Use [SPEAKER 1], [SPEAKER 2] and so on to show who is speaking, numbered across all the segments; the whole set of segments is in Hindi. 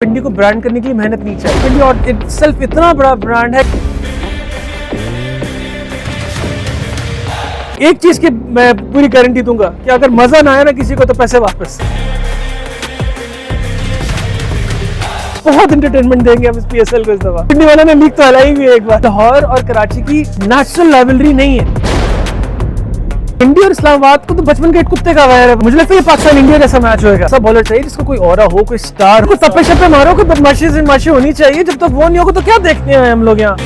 [SPEAKER 1] पिंडी को ब्रांड करने के लिए मेहनत नहीं चाहिए। पिंडी और इटसेल्फ इतना बड़ा ब्रांड है। एक चीज की मैं पूरी गारंटी दूंगा कि अगर मजा ना आया ना किसी को तो पैसे वापस। बहुत एंटरटेनमेंट देंगे हम इस पीएसएल को इस दफा। पिंडी वाला ने लीग तो हलाई हुई है एक बार। लाहौर और कराची की नेचुरल राइवलरी नहीं है। पिंडी और इस्लामाबाद को तो बचपन के एक कुत्ते का वैर है। मुझे लगता है ये पाकिस्तान इंडिया जैसा मैच होगा। सब बॉलर चाहिए जिसको कोई ऑरा हो, कोई स्टार हो, तप्पे शप्पे मारो, कोई बदमाशी होनी चाहिए। जब तक वो नहीं होगा तो क्या देखने आए हम लोग यहाँ।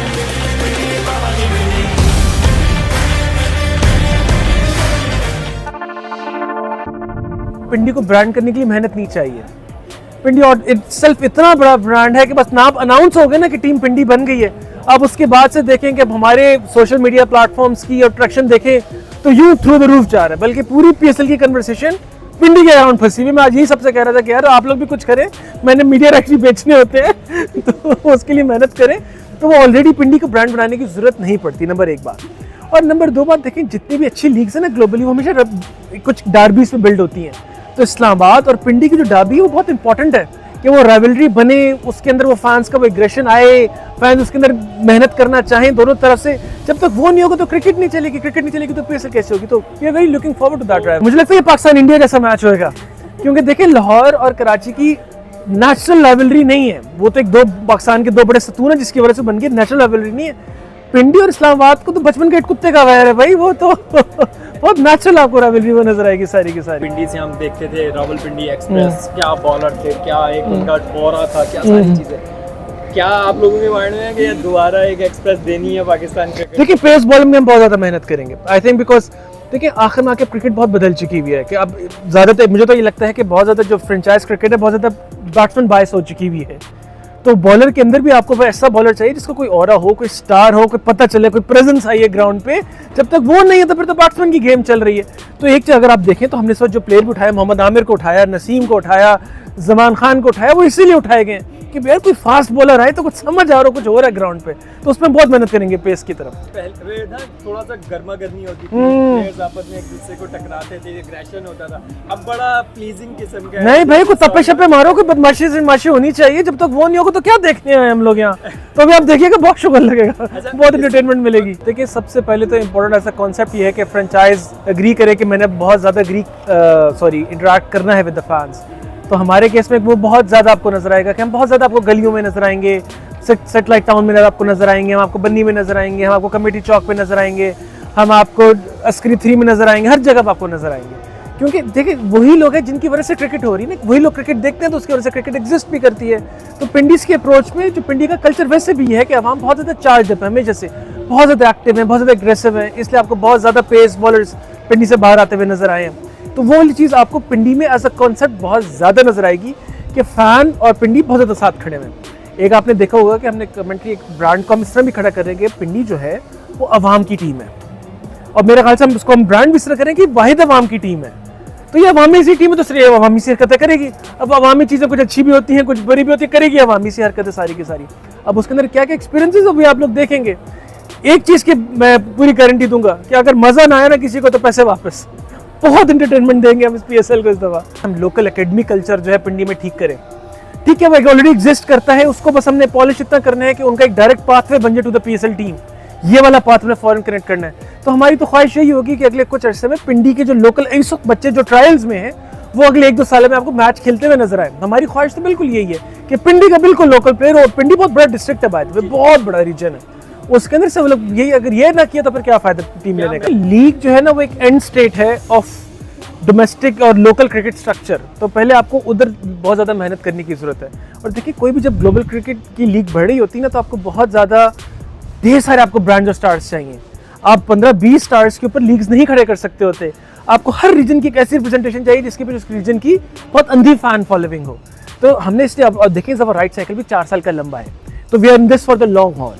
[SPEAKER 1] पिंडी को ब्रांड करने के लिए मेहनत नहीं चाहिए। पिंडी और इटसेल्फ इतना बड़ा ब्रांड है कि बस नाम अनाउंस हो गया ना कि टीम पिंडी बन गई है। अब उसके बाद से देखें कि अब हमारे सोशल मीडिया प्लेटफॉर्म्स की अट्रैक्शन देखें तो यू थ्रू द रूफ जा रहा है। बल्कि पूरी पीएसएल की कन्वर्सेशन पिंडी के अराउंड फंसी हुई। मैं आज यही सबसे कह रहा था कि यार आप लोग भी कुछ करें। मैंने मीडिया एक्चुअली बेचने होते हैं तो उसके लिए मेहनत करें तो वो ऑलरेडी पिंडी को ब्रांड बनाने की जरूरत नहीं पड़ती। नंबर एक बात। और नंबर दो बात, देखें जितनी भी अच्छी लीग्स है ना ग्लोबली वो हमेशा कुछ डार्बीज पे बिल्ड होती हैं। तो इस्लामाबाद और पिंडी की जो डार्बी है वो बहुत इंपॉर्टेंट है कि वो राइवलरी बने, उसके अंदर वो फैंस का वो एग्रेशन आए, फैंस उसके अंदर मेहनत करना चाहें दोनों तरफ से। जब तक वो नहीं होगा तो क्रिकेट नहीं चलेगी तो पीएसएल कैसे होगी। तो we are very looking forward to that drive. मुझे लगता है ये पाकिस्तान इंडिया जैसा मैच होगा क्योंकि देखिए लाहौर और कराची की नेचुरल राइवलरी नहीं है। वो तो एक दो पाकिस्तान के दो बड़े सतून है जिसकी वजह से बन गई। नेचुरल राइवलरी नहीं है। पिंडी और इस्लामाबाद को तो बचपन के एक कुत्ते का वैर है भाई। वो तो बहुत नेचुरल आपको राइवलरी वो नजर आएगी सारी की सारी।
[SPEAKER 2] पिंडी से हम देखते थे रावलपिंडी एक्सप्रेस, क्या बॉलर थे, क्या एक उनका ऑरा था, क्या सारी चीजें। क्या आप लोगों के माइंड में है कि दोबारा एक एक्सप्रेस देनी है पाकिस्तान क्रिकेट?
[SPEAKER 1] देखिए पेस बॉलिंग में हम बहुत ज्यादा मेहनत करेंगे आई थिंक बिकॉज देखिए आखिर में आके क्रिकेट बहुत बदल चुकी हुई है कि अब ज्यादातर मुझे तो ये लगता है कि बहुत ज्यादा जो फ्रेंचाइज क्रिकेट है बहुत ज्यादा बैट्समैन बायस हो चुकी हुई है। तो बॉलर के अंदर भी आपको ऐसा बॉलर चाहिए जिसको कोई ऑरा हो, कोई स्टार हो, कोई पता चले, कोई प्रेजेंस आई है ग्राउंड पे। जब तक वो नहीं है तो फिर तो बैट्समैन की गेम चल रही है। तो एक चीज अगर आप देखें तो हमने इस वक्त जो प्लेयर भी उठाया, मोहम्मद आमिर को उठाया, नसीम को उठाया, जमान खान को उठाया, वो इसीलिए उठाए गए कि यार कोई फास्ट बॉलर आए तो कुछ समझ आ रहा हो, कुछ हो रहा है ग्राउंड पे। तो उसमें बहुत मेहनत करेंगे पेस की तरफ।
[SPEAKER 2] पहले ना थोड़ा सा गर्मा गर्मी होती थी, प्लेयर्स आपस में एक दूसरे को टकराते थे, एग्रेशन होता था। अब बड़ा प्लीजिंग किस्म का
[SPEAKER 1] नहीं भाई कोई तप्पे शप्पे मारो, कोई बदमाशी होनी चाहिए। जब तक वो नहीं होगा तो क्या देखने आए हम लोग यहाँ। तो अभी आप देखिएगा बहुत शुगर लगेगा, बहुत एंटरटेनमेंट मिलेगी। देखिए सबसे पहले तो इम्पोर्टेंट ऐसा कॉन्सेप्ट ये है कि फ्रेंचाइज एग्री करे कि मैंने बहुत ज्यादा इंटरेक्ट करना है विद द फैंस। तो हमारे केस में वो बहुत ज्यादा आपको नजर आएगा कि हम बहुत ज्यादा आपको गलियों में नजर आएंगे, सेटेलाइट टाउन में आपको नजर आएंगे, हम आपको बन्नी में नजर आएंगे, हम आपको कमेटी चौक पे नजर आएंगे, हम आपको अस्करी 3 में नजर आएंगे, हर जगह आपको नजर आएंगे। क्योंकि देखिए वही लोग हैं जिनकी वजह से क्रिकेट हो रही है ना, वही लोग क्रिकेट देखते हैं तो उसकी वजह से क्रिकेट एग्जिस्ट भी करती है। तो पिंडीज के अप्रोच में जो पिंडी का कल्चर वैसे भी है कि अवाम बहुत ज्यादा चार्ज है हमें, जैसे बहुत ज्यादा एक्टिव है, बहुत ज्यादा एग्रेसिव है, इसलिए आपको बहुत ज्यादा पेस बॉलर्स पिंडी से बाहर आते हुए नजर आए हैं। तो वो वाली चीज़ आपको पिंडी में एज अ कॉन्सेप्ट बहुत ज़्यादा नजर आएगी कि फैन और पिंडी बहुत ज़्यादा साथ खड़े हुए हैं। एक आपने देखा होगा कि हमने कमेंट्री एक ब्रांड को हम इस तरह भी खड़ा कर रहे हैं कि पिंडी जो है वो अवाम की टीम है। और मेरे ख्याल से हम उसको हम ब्रांड भी इस तरह करें कि वाहिद अवाम की टीम है। तो ये अवामी सी टीम है तो सिर्फ अवामी सी हरकतें करेगी। अब अवामी चीज़ें कुछ अच्छी भी होती हैं, कुछ बुरी भी होती है, करेगी अवामी सी हरकतें सारी की सारी। अब उसके अंदर क्या क्या एक्सपीरियंसेस अभी आप लोग देखेंगे। एक चीज़ की मैं पूरी गारंटी दूंगा कि अगर मज़ा ना आया ना किसी को तो पैसे वापस। बहुत एंटरटेनमेंट देंगे हम इस पीएसएल को इस दफा। हम लोकल एकेडमी कल्चर जो है पिंडी में ठीक करें। ठीक है वो ऑलरेडी एग्जिस्ट करता है, उसको बस हमने पॉलिश इतना करना है कि उनका एक डायरेक्ट पाथवे बन जाए टू द पीएसएल टीम। ये वाला पाथ में फॉरन कनेक्ट करना है। तो हमारी तो ख्वाहिश यही होगी कि अगले कुछ अरसे में पिंडी के जो लोकल इस वक्त बच्चे जो ट्रायल्स में हैं वो अगले 1-2 साल में आपको मैच खेलते हुए नजर आए। हमारी ख्वाहिश तो बिल्कुल यही है कि पिंडी का बिल्कुल लोकल प्लेयर हो। पिंडी बहुत बड़ा डिस्ट्रिक्ट है, बात बहुत बड़ा रीजन है, उसके अंदर से वो लोग यही अगर ये ना किया तो फिर क्या फायदा टीम लेने का। लीग जो है ना वो एक एंड स्टेट है ऑफ डोमेस्टिक और लोकल क्रिकेट स्ट्रक्चर। तो पहले आपको उधर बहुत ज़्यादा मेहनत करने की ज़रूरत है। और देखिए कोई भी जब ग्लोबल क्रिकेट की लीग बढ़ रही होती है ना तो आपको बहुत ज़्यादा ढेर सारे आपको ब्रांड और स्टार्स चाहिए। आप 15-20 स्टार्स के ऊपर लीग्स नहीं खड़े कर सकते होते। आपको हर रीजन की एक ऐसी रिप्रेजेंटेशन चाहिए जिसके फिर उस रीजन की बहुत अंधी फैन फॉलोइंग हो। तो हमने इसलिए अब देखें जब राइट साइकिल भी 4 साल का लंबा है तो we are in this for the long haul.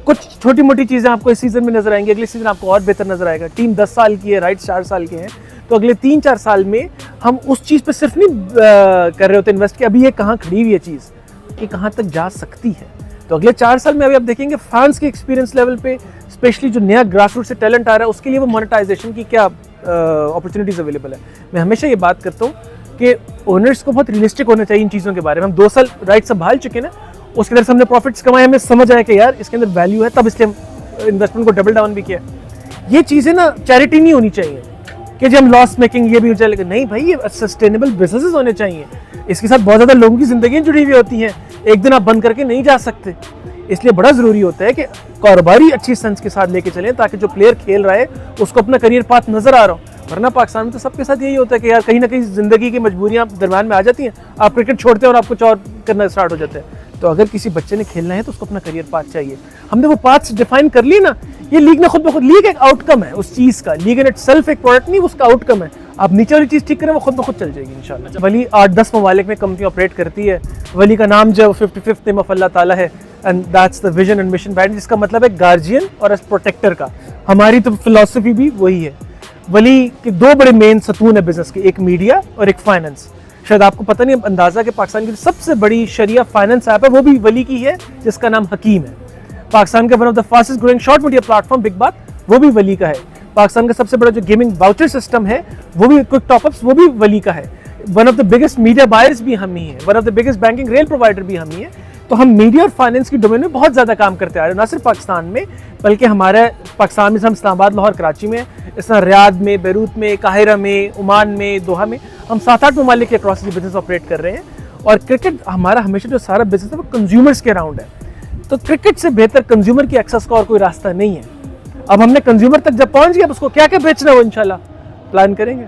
[SPEAKER 1] कुछ छोटी मोटी चीज़ें आपको इस सीज़न में नजर आएंगी, अगले सीज़न आपको और बेहतर नजर आएगा। टीम 10 साल की है, राइट 4 साल के हैं, तो अगले 3-4 साल में हम उस चीज़ पे सिर्फ नहीं कर रहे होते इन्वेस्ट कि अभी ये कहाँ खड़ी हुई है चीज़, ये कहाँ तक जा सकती है। तो अगले 4 साल में अभी आप देखेंगे फैंस के एक्सपीरियंस लेवल पे स्पेशली जो नया ग्रास रूट से टैलेंट आ रहा है उसके लिए वो मोनेटाइजेशन की क्या अपॉर्चुनिटीज़ अवेलेबल है। मैं हमेशा ये बात करता हूँ कि ओनर्स को बहुत रियलिस्टिक होना चाहिए इन चीज़ों के बारे में। हम 2 साल राइट संभाल चुके हैं ना, उसके अंदर से हमने प्रॉफिट्स कमाए, हमें समझ आया कि यार इसके अंदर वैल्यू है, तब इसलिए हम इन्वेस्टमेंट को डबल डाउन भी किया। ये चीज़ें ना चैरिटी नहीं होनी चाहिए कि जब हम लॉस मेकिंग ये भी हो जाए, नहीं भाई ये सस्टेनेबल बिजनेसेस होने चाहिए। इसके साथ बहुत ज़्यादा लोगों की ज़िंदगी जुड़ी हुई होती हैं, एक दिन आप बंद करके नहीं जा सकते। इसलिए बड़ा ज़रूरी होता है कि कारोबारी अच्छी सेंस के साथ लेके चलें, ताकि जो प्लेयर खेल रहा है उसको अपना करियर पाथ नज़र आ रहा हो। वरना पाकिस्तान में तो सबके साथ यही होता है कि यार कहीं ना कहीं ज़िंदगी की मजबूरियाँ दरम्यान में आ जाती हैं, आप क्रिकेट छोड़ते हैं और आप कुछ और करना स्टार्ट हो जाता है। तो अगर किसी बच्चे ने खेलना है तो उसको अपना करियर पाथ चाहिए। हमने वो पाथ्स डिफाइन कर लिए ना, ये लीग ने खुद ब खुद, लीग एक आउटकम है उस चीज़ का, लीग इन इटसेल्फ एक प्रोडक्ट नहीं, उसका आउटकम है। आप नीचे वाली चीज़ ठीक करें, वो खुद ब खुद चल जाएगी इंशाल्लाह। वली 8-10 ममालिक में कंपनी ऑपरेट करती है। वली का नाम जो 55th नेम ऑफ अल्लाह ताला है, and that's the vision and mission band, जिसका मतलब है गार्जियन और एज प्रोटेक्टर का। हमारी तो फिलॉसफी भी वही है। वली के 2 बड़े मेन सतून है बिजनेस के, एक मीडिया और एक फाइनेंस। शायद आपको पता नहीं अंदाजा कि पाकिस्तान की सबसे बड़ी शरिया फाइनेंस ऐप है वो भी वली की है, जिसका नाम हकीम है। पाकिस्तान का one of the fastest growing short media platform big बात वो भी वली का है। पाकिस्तान का सबसे बड़ा जो गेमिंग वाउचर सिस्टम है वो भी, क्विक टॉपअप्स, वो भी वली का है। One of the biggest media buyers भी हम ही हैं, one of the biggest banking rail provider भी हम ही हैं। तो हम मीडिया और फाइनेंस की डोमेन में बहुत ज़्यादा काम करते आ रहे हैं, ना सिर्फ पाकिस्तान में, बल्कि हमारे पाकिस्तान में हम इस्लामाबाद, लाहौर, कराची में, इस तरह रियाद में, बैरूत में, काहिरा में, ओमान में, दोहा में, हम 7-8 ममालिक के अक्रॉस बिजनेस ऑपरेट कर रहे हैं। और क्रिकेट हमारा हमेशा जो सारा बिजनेस है वो कंज्यूमर्स के अराउंड है। तो क्रिकेट से बेहतर कंज्यूमर की एक्सेस का और कोई रास्ता नहीं है। अब हमने कंज्यूमर तक जब पहुंच गया, अब उसको क्या क्या बेचना है वो इंशाल्लाह प्लान करेंगे।